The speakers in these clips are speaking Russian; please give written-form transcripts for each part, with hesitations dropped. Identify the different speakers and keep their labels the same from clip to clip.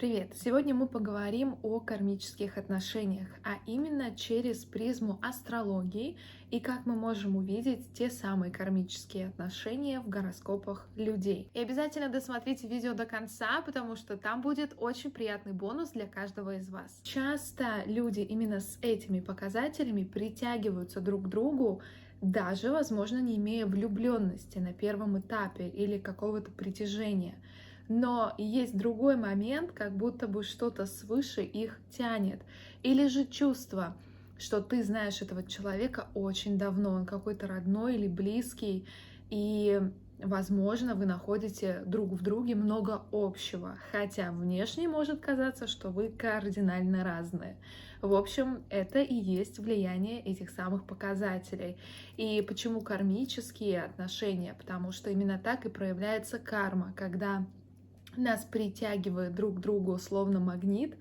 Speaker 1: Привет! Сегодня мы поговорим о кармических отношениях, а именно через призму астрологии и как мы можем увидеть те самые кармические отношения в гороскопах людей. И обязательно досмотрите видео до конца, потому что там будет очень приятный бонус для каждого из вас. Часто люди именно с этими показателями притягиваются друг к другу, даже, возможно, не имея влюбленности на первом этапе или какого-то притяжения. Но есть другой момент, как будто бы что-то свыше их тянет. Или же чувство, что ты знаешь этого человека очень давно, он какой-то родной или близкий, и, возможно, вы находите друг в друге много общего, хотя внешне может казаться, что вы кардинально разные. В общем, это и есть влияние этих самых показателей. И почему кармические отношения? Потому что именно так и проявляется карма, когда нас притягивает друг к другу словно магнит,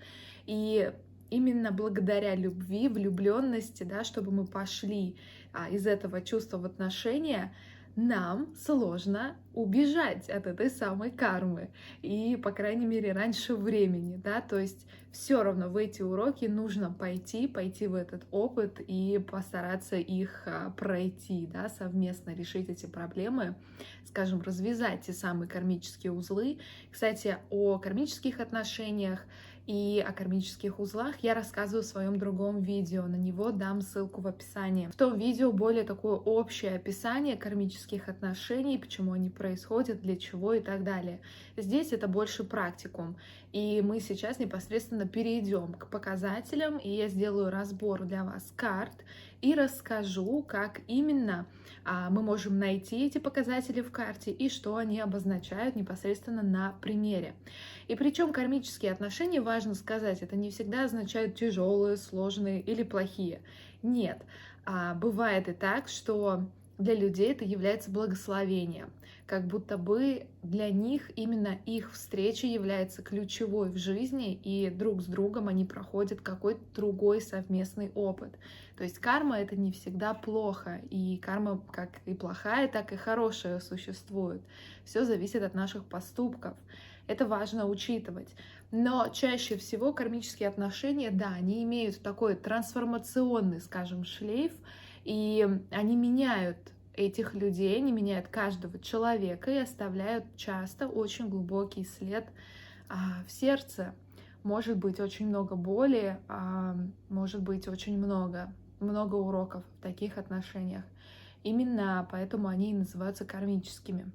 Speaker 1: и именно благодаря любви, влюбленности, да, чтобы мы пошли из этого чувства в отношения, нам сложно убежать от этой самой кармы. И, по крайней мере, раньше времени, да, то есть все равно в эти уроки нужно пойти в этот опыт и постараться их пройти, да, совместно решить эти проблемы, скажем, развязать те самые кармические узлы. Кстати, о кармических отношениях и о кармических узлах я рассказываю в своем другом видео, на него дам ссылку в описании. В том видео более такое общее описание кармических отношений, почему они происходят, для чего и так далее. Здесь это больше практикум, и мы сейчас непосредственно перейдем к показателям, и я сделаю разбор для вас карт и расскажу, как именно мы можем найти эти показатели в карте и что они обозначают непосредственно на примере. И причем кармические отношения, важно сказать, это не всегда означают тяжелые, сложные или плохие. Нет, бывает и так, что для людей это является благословением, как будто бы для них именно их встреча является ключевой в жизни, и друг с другом они проходят какой-то другой совместный опыт. То есть карма — это не всегда плохо, и карма как и плохая, так и хорошая существует. Все зависит от наших поступков. Это важно учитывать. Но чаще всего кармические отношения, да, они имеют такой трансформационный, скажем, шлейф, и они меняют этих людей, они меняют каждого человека и оставляют часто очень глубокий след в сердце. Может быть очень много боли, может быть очень много уроков в таких отношениях. Именно поэтому они и называются кармическими.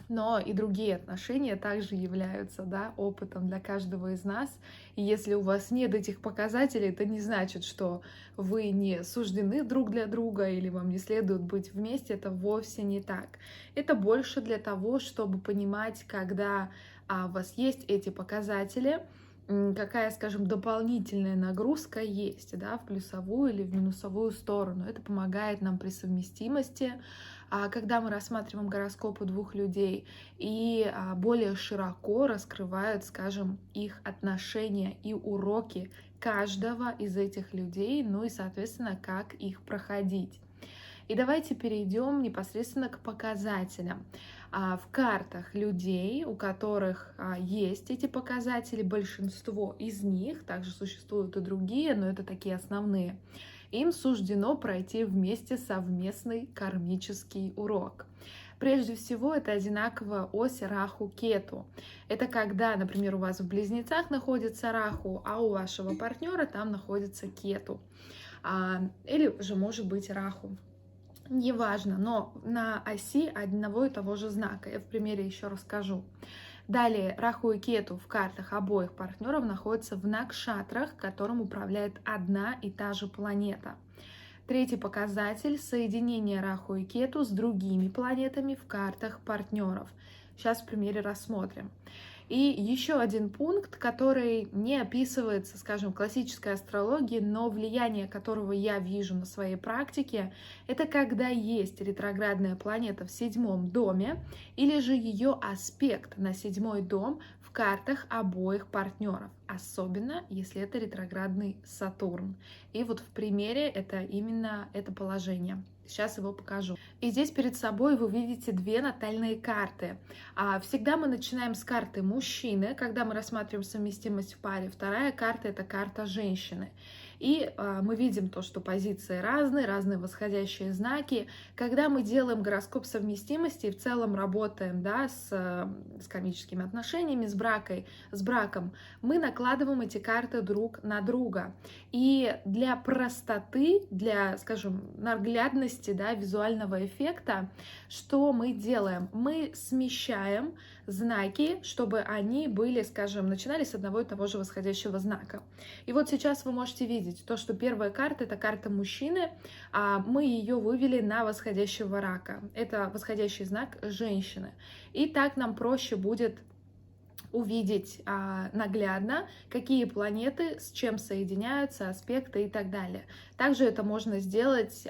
Speaker 1: Но и другие отношения также являются, да, опытом для каждого из нас. И если у вас нет этих показателей, это не значит, что вы не суждены друг для друга или вам не следует быть вместе. Это вовсе не так. Это больше для того, чтобы понимать, когда у вас есть эти показатели, какая, скажем, дополнительная нагрузка есть, да, в плюсовую или в минусовую сторону. Это помогает нам при совместимости, когда мы рассматриваем гороскопы двух людей, и более широко раскрывают, скажем, их отношения и уроки каждого из этих людей, ну и, соответственно, как их проходить. И давайте перейдем непосредственно к показателям. В картах людей, у которых есть эти показатели, большинство из них, также существуют и другие, но это такие основные, им суждено пройти вместе совместный кармический урок. Прежде всего, это одинаковая ось Раху-Кету. Это когда, например, у вас в Близнецах находится Раху, а у вашего партнера там находится Кету. Или же может быть Раху. Неважно, но на оси одного и того же знака. Я в примере еще расскажу. Далее, Раху и Кету в картах обоих партнеров находятся в накшатрах, которым управляет одна и та же планета. Третий показатель — соединение Раху и Кету с другими планетами в картах партнеров. Сейчас в примере рассмотрим. И еще один пункт, который не описывается, скажем, в классической астрологии, но влияние которого я вижу на своей практике, это когда есть ретроградная планета в 7-м доме или же ее аспект на 7-й дом в картах обоих партнеров, особенно если это ретроградный Сатурн. И вот в примере это именно это положение. Сейчас его покажу. И здесь перед собой вы видите две натальные карты. Всегда мы начинаем с карты мужчины, когда мы рассматриваем совместимость в паре. Вторая карта — это карта женщины. И мы видим то, что позиции разные восходящие знаки. Когда мы делаем гороскоп совместимости и в целом работаем, да, с кармическими отношениями, с браком, мы накладываем эти карты друг на друга. И для простоты, для, скажем, наглядности, да, визуального эффекта, что мы делаем? Мы смещаем знаки, чтобы они были, скажем, начинали с одного и того же восходящего знака. И вот сейчас вы можете видеть то, что первая карта — это карта мужчины, а мы ее вывели на восходящего рака. Это восходящий знак женщины. И так нам проще будет увидеть наглядно, какие планеты с чем соединяются, аспекты и так далее. Также это можно сделать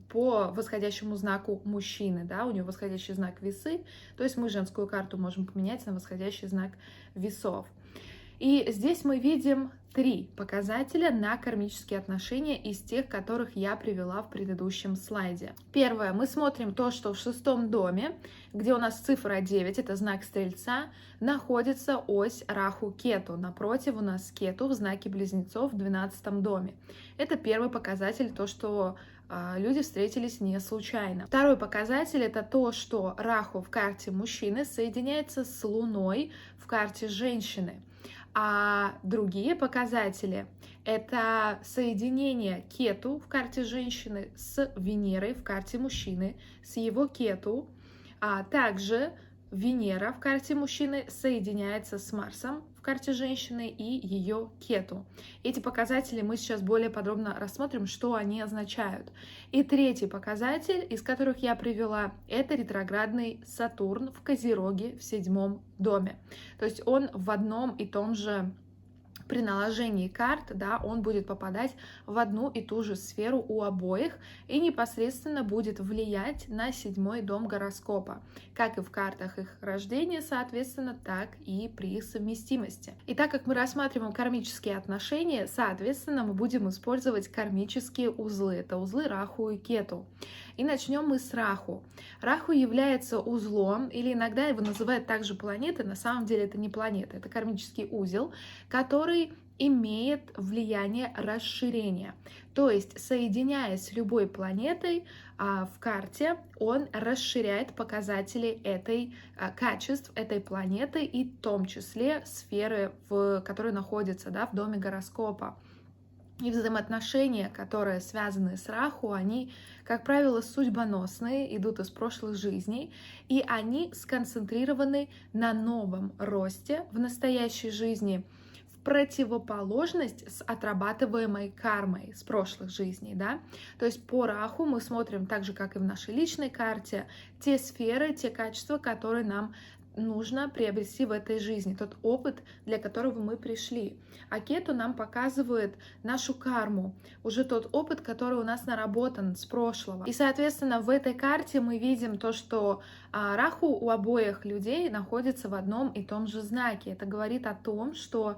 Speaker 1: по восходящему знаку мужчины, да, у него восходящий знак весы, то есть мы женскую карту можем поменять на восходящий знак весов. И здесь мы видим 3 показателя на кармические отношения из тех, которых я привела в предыдущем слайде. Первое, мы смотрим то, что в 6-м доме, где у нас цифра 9, это знак Стрельца, находится ось Раху-Кету. Напротив у нас Кету в знаке Близнецов в 12-м доме. Это первый показатель, то, что люди встретились не случайно. Второй показатель — это то, что Раху в карте мужчины соединяется с Луной в карте женщины. А другие показатели — это соединение Кету в карте женщины с Венерой в карте мужчины, с его Кету, а также Венера в карте мужчины соединяется с Марсом в карте женщины и ее Кету. Эти показатели мы сейчас более подробно рассмотрим, что они означают. И третий показатель, из которых я привела, это ретроградный Сатурн в Козероге в 7-м доме. То есть он в одном и том же при наложении карт, да, он будет попадать в одну и ту же сферу у обоих и непосредственно будет влиять на 7-й дом гороскопа, как и в картах их рождения, соответственно, так и при совместимости. И так как мы рассматриваем кармические отношения, соответственно, мы будем использовать кармические узлы. Это узлы Раху и Кету. И начнем мы с Раху. Раху является узлом, или иногда его называют также планетой, на самом деле это не планета, это кармический узел, который имеет влияние расширения. То есть, соединяясь с любой планетой в карте, он расширяет показатели качеств этой планеты и в том числе сферы, которые находятся, да, в доме гороскопа. И взаимоотношения, которые связаны с Раху, они, как правило, судьбоносные, идут из прошлых жизней, и они сконцентрированы на новом росте в настоящей жизни, в противоположность с отрабатываемой кармой с прошлых жизней, да. То есть по Раху мы смотрим так же, как и в нашей личной карте, те сферы, те качества, которые нам нужно приобрести в этой жизни, тот опыт, для которого мы пришли. А Кету нам показывает нашу карму, уже тот опыт, который у нас наработан с прошлого. И, соответственно, в этой карте мы видим то, что Раху у обоих людей находится в одном и том же знаке. Это говорит о том, что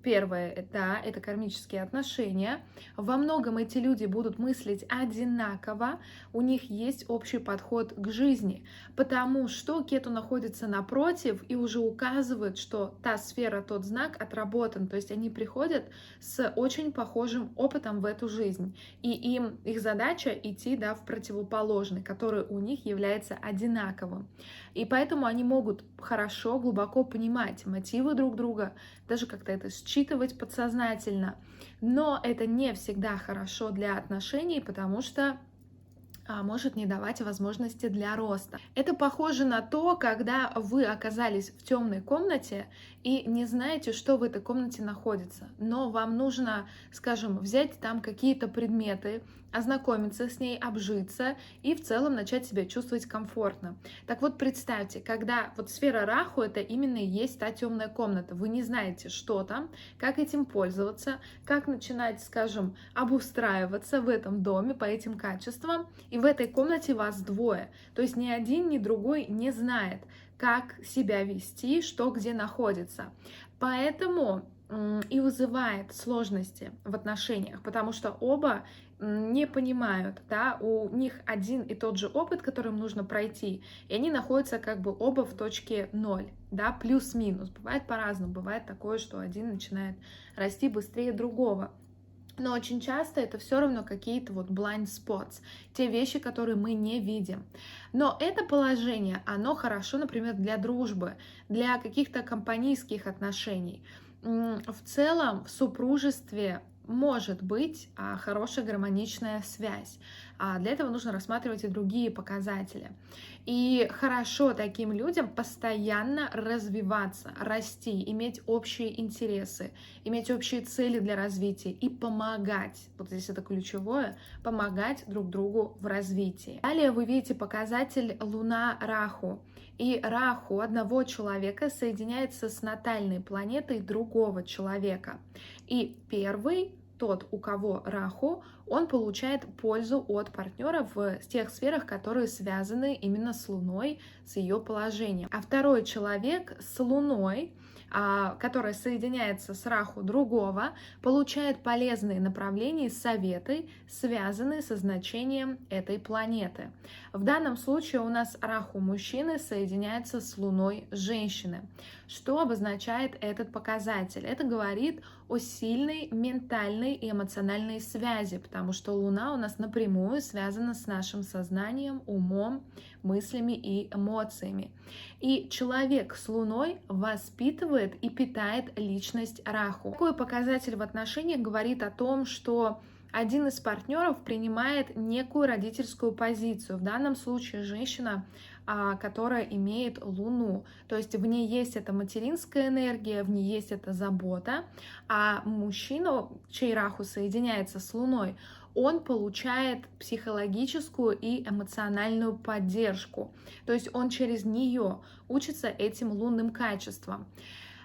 Speaker 1: первое, это кармические отношения. Во многом эти люди будут мыслить одинаково, у них есть общий подход к жизни, потому что Кету находится напротив и уже указывает, что та сфера, тот знак отработан, то есть они приходят с очень похожим опытом в эту жизнь, и их задача идти, да, в противоположный, который у них является одинаковым. И поэтому они могут хорошо, глубоко понимать мотивы друг друга, даже как-то это считывать подсознательно. Но это не всегда хорошо для отношений, потому что может не давать возможности для роста. Это похоже на то, когда вы оказались в темной комнате и не знаете, что в этой комнате находится, но вам нужно, скажем, взять там какие-то предметы, ознакомиться с ней, обжиться и в целом начать себя чувствовать комфортно. Так вот, представьте, когда вот сфера Раху — это именно и есть та темная комната, вы не знаете, что там, как этим пользоваться, как начинать, скажем, обустраиваться в этом доме по этим качествам, и в этой комнате вас двое, то есть ни один, ни другой не знает, как себя вести, что где находится. Поэтому и вызывает сложности в отношениях, потому что оба не понимают, да, у них один и тот же опыт, который им нужно пройти, и они находятся как бы оба в точке ноль, да, плюс-минус. Бывает по-разному, бывает такое, что один начинает расти быстрее другого. Но очень часто это все равно какие-то вот blind spots, те вещи, которые мы не видим. Но это положение, оно хорошо, например, для дружбы, для каких-то компанейских отношений. В целом в супружестве может быть хорошая гармоничная связь. Для этого нужно рассматривать и другие показатели. И хорошо таким людям постоянно развиваться, расти, иметь общие интересы, иметь общие цели для развития и помогать. Вот здесь это ключевое, помогать друг другу в развитии. Далее вы видите показатель Луна Раху. И Раху одного человека соединяется с натальной планетой другого человека. И первый, тот, у кого Раху, он получает пользу от партнера в тех сферах, которые связаны именно с Луной, с ее положением. А второй человек с Луной, которая соединяется с Раху другого, получает полезные направления и советы, связанные со значением этой планеты. В данном случае у нас Раху мужчины соединяется с Луной женщины. Что обозначает этот показатель? Это говорит о сильной ментальной и эмоциональной связи, потому что Луна у нас напрямую связана с нашим сознанием, умом, мыслями и эмоциями. И человек с Луной воспитывает и питает личность Раху. Такой показатель в отношениях говорит о том, что один из партнеров принимает некую родительскую позицию. В данном случае женщина, которая имеет Луну. То есть в ней есть эта материнская энергия, в ней есть эта забота. А мужчина, чей Раху соединяется с Луной, он получает психологическую и эмоциональную поддержку. То есть он через нее учится этим лунным качествам.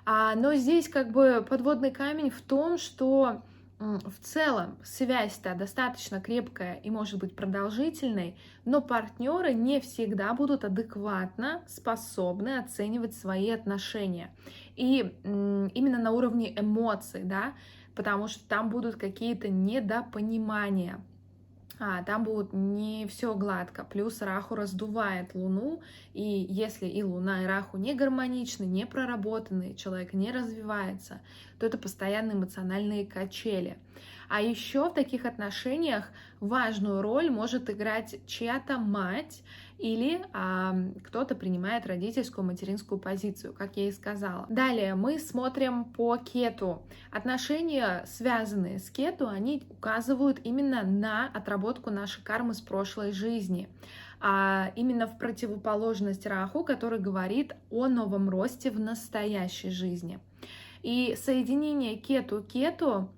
Speaker 1: Но здесь как бы подводный камень в том, что в целом связь-то достаточно крепкая и может быть продолжительной, но партнеры не всегда будут адекватно способны оценивать свои отношения. И именно на уровне эмоций, да, потому что там будут какие-то недопонимания. Там будет не все гладко. Плюс Раху раздувает Луну, и если и Луна, и Раху не гармоничны, не проработаны, человек не развивается, то это постоянные эмоциональные качели. А еще в таких отношениях важную роль может играть чья-то мать или кто-то принимает родительскую, материнскую позицию, как я и сказала. Далее мы смотрим по Кету. Отношения, связанные с Кету, они указывают именно на отработку нашей кармы с прошлой жизни. Именно в противоположность Раху, который говорит о новом росте в настоящей жизни. И соединение Кету-Кету,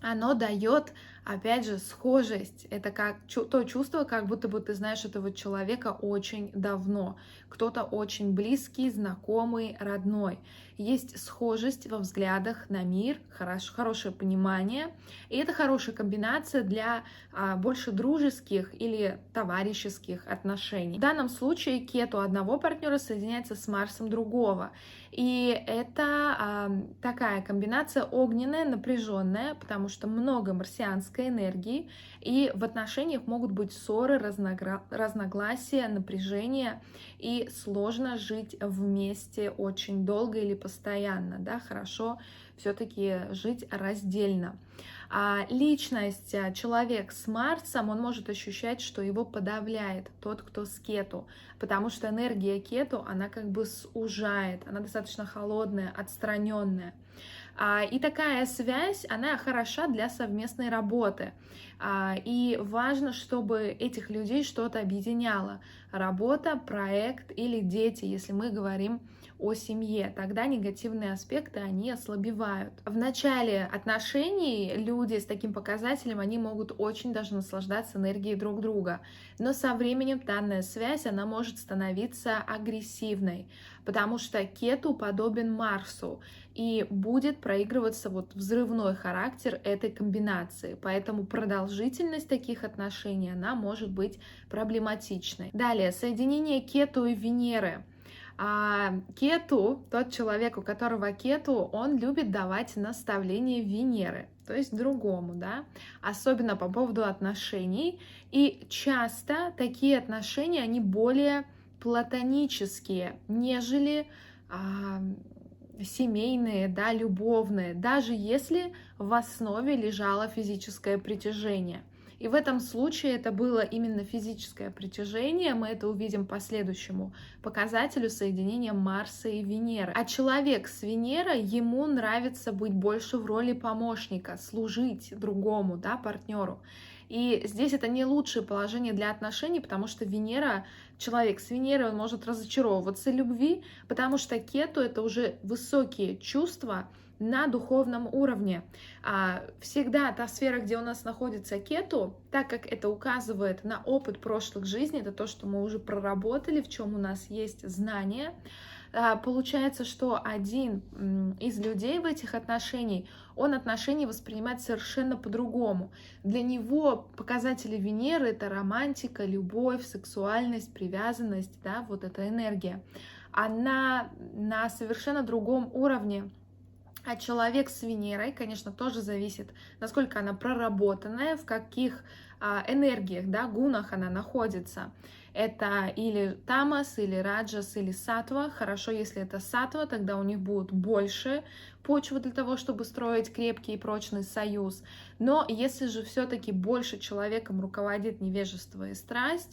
Speaker 1: оно дает, опять же, схожесть. Это как то чувство, как будто бы ты знаешь этого человека очень давно. Кто-то очень близкий, знакомый, родной. Есть схожесть во взглядах на мир, хорошее понимание. И это хорошая комбинация для больше дружеских или товарищеских отношений. В данном случае Кету одного партнера соединяется с Марсом другого. И это такая комбинация огненная, напряженная, потому что много марсианской энергии, и в отношениях могут быть ссоры, разногласия, напряжение, и сложно жить вместе очень долго или постоянно, да, хорошо все-таки жить раздельно. Личность, человек с Марсом, он может ощущать, что его подавляет тот, кто с Кету, потому что энергия Кету, она как бы сужает, она достаточно холодная, отстраненная. И такая связь, она хороша для совместной работы. И важно, чтобы этих людей что-то объединяло. Работа, проект или дети, если мы говорим о семье, тогда негативные аспекты, они ослабевают. В начале отношений люди с таким показателем, они могут очень даже наслаждаться энергией друг друга. Но со временем данная связь, она может становиться агрессивной, потому что Кету подобен Марсу, и будет проигрываться вот взрывной характер этой комбинации. Поэтому продолжительность таких отношений, она может быть проблематичной. Далее, соединение Кету и Венеры. Кету, тот человек, у которого кету, он любит давать наставления Венеры, то есть другому, да, особенно по поводу отношений. И часто такие отношения, они более платонические, нежели а, семейные, да, любовные, даже если в основе лежало физическое притяжение. И в этом случае это было именно физическое притяжение, мы это увидим по следующему показателю соединения Марса и Венеры. А человек с Венерой, ему нравится быть больше в роли помощника, служить другому, да, партнеру. И здесь это не лучшее положение для отношений, потому что Венера, человек с Венерой, он может разочаровываться в любви, потому что Кету — это уже высокие чувства на духовном уровне. Всегда та сфера, где у нас находится Кету, так как это указывает на опыт прошлых жизней, это то, что мы уже проработали, в чем у нас есть знания, получается, что один из людей в этих отношениях, он отношения воспринимает совершенно по-другому. Для него показатели Венеры — это романтика, любовь, сексуальность, привязанность, да, вот эта энергия. Она на совершенно другом уровне. А человек с Венерой, конечно, тоже зависит, насколько она проработанная, в каких энергиях, да, гунах она находится. Это или тамас, или раджас, или сатва. Хорошо, если это сатва, тогда у них будет больше почвы для того, чтобы строить крепкий и прочный союз. Но если же все-таки больше человеком руководит невежество и страсть,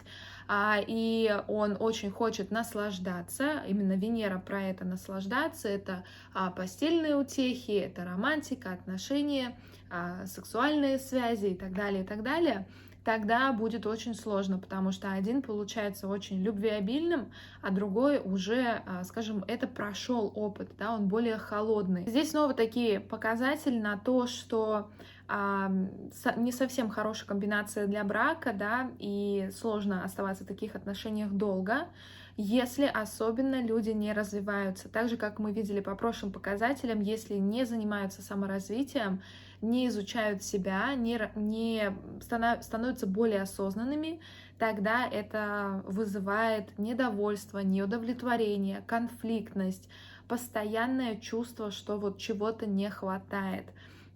Speaker 1: и он очень хочет наслаждаться, именно Венера про это наслаждаться, это постельные утехи, это романтика, отношения, сексуальные связи и так далее, тогда будет очень сложно, потому что один получается очень любвеобильным, а другой уже, скажем, это прошел опыт, да, он более холодный. Здесь снова такие показатели на то, что не совсем хорошая комбинация для брака, да, и сложно оставаться в таких отношениях долго, если особенно люди не развиваются. Так же, как мы видели по прошлым показателям, если не занимаются саморазвитием, не изучают себя, не становятся более осознанными, тогда это вызывает недовольство, неудовлетворение, конфликтность, постоянное чувство, что вот чего-то не хватает.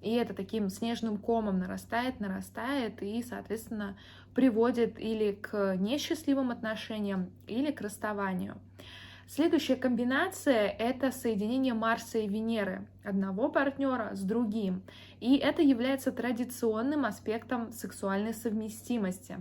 Speaker 1: И это таким снежным комом нарастает, и, соответственно, приводит или к несчастливым отношениям, или к расставанию. Следующая комбинация — это соединение Марса и Венеры, одного партнера с другим. И это является традиционным аспектом сексуальной совместимости.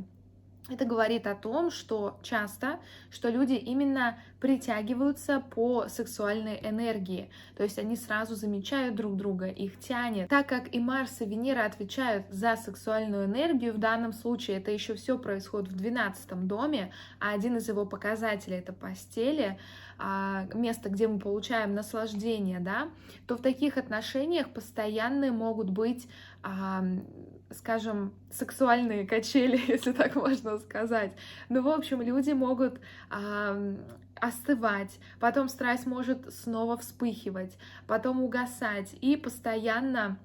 Speaker 1: Это говорит о том, что часто, что люди именно притягиваются по сексуальной энергии, то есть они сразу замечают друг друга, их тянет. Так как и Марс, и Венера отвечают за сексуальную энергию, в данном случае это еще все происходит в 12 доме, а один из его показателей — это постели, место, где мы получаем наслаждение, да, то в таких отношениях постоянные могут быть, скажем, сексуальные качели, если так можно сказать. Ну, в общем, люди могут остывать, потом страсть может снова вспыхивать, потом угасать, и постоянно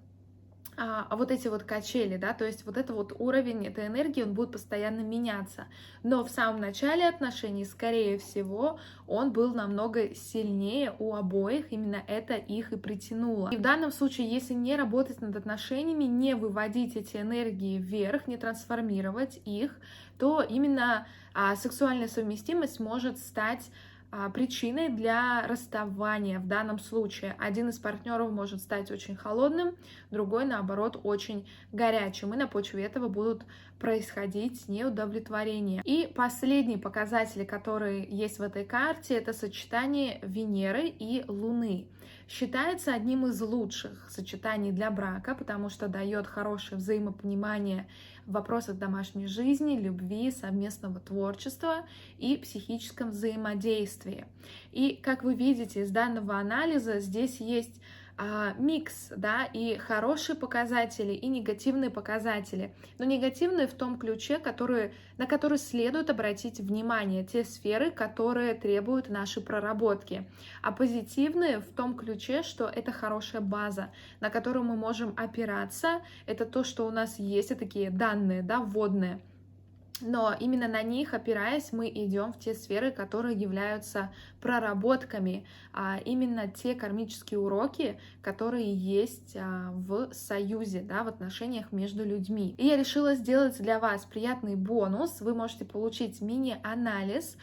Speaker 1: вот эти вот качели, да, то есть вот это вот уровень этой энергии, он будет постоянно меняться. Но в самом начале отношений, скорее всего, он был намного сильнее у обоих, именно это их и притянуло. И в данном случае, если не работать над отношениями, не выводить эти энергии вверх, не трансформировать их, то именно сексуальная совместимость может стать причиной для расставания. В данном случае один из партнеров может стать очень холодным, другой, наоборот, очень горячим, и на почве этого будут происходить неудовлетворения. И последний показатель, который есть в этой карте, это сочетание Венеры и Луны. Считается одним из лучших сочетаний для брака, потому что дает хорошее взаимопонимание в вопросах домашней жизни, любви, совместного творчества и психическом взаимодействии. И, как вы видите из данного анализа, здесь есть микс, да, и хорошие показатели, и негативные показатели. Но негативные в том ключе, на который следует обратить внимание, те сферы, которые требуют нашей проработки. А позитивные в том ключе, что это хорошая база, на которую мы можем опираться. Это то, что у нас есть, и такие данные, да, вводные. Но именно на них, опираясь, мы идем в те сферы, которые являются проработками, именно те кармические уроки, которые есть в союзе, да, в отношениях между людьми. И я решила сделать для вас приятный бонус. Вы можете получить мини-анализ,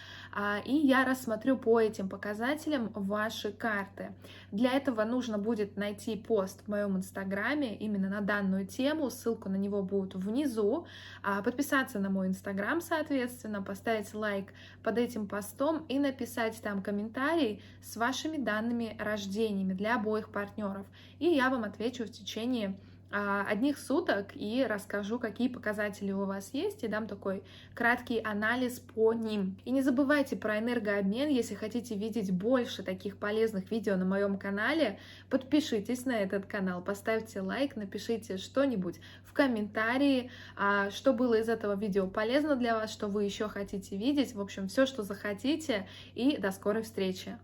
Speaker 1: и я рассмотрю по этим показателям ваши карты. Для этого нужно будет найти пост в моем инстаграме именно на данную тему, ссылку на него будет внизу, подписаться на мой инстаграм, соответственно, поставить лайк под этим постом и написать там комментарий с вашими данными рождениями для обоих партнеров. И я вам отвечу в течение одних суток и расскажу, какие показатели у вас есть, и дам такой краткий анализ по ним. И не забывайте про энергообмен. Если хотите видеть больше таких полезных видео на моем канале, подпишитесь на этот канал, поставьте лайк, напишите что-нибудь в комментарии, что было из этого видео полезно для вас, что вы еще хотите видеть. В общем, все, что захотите. И до скорой встречи!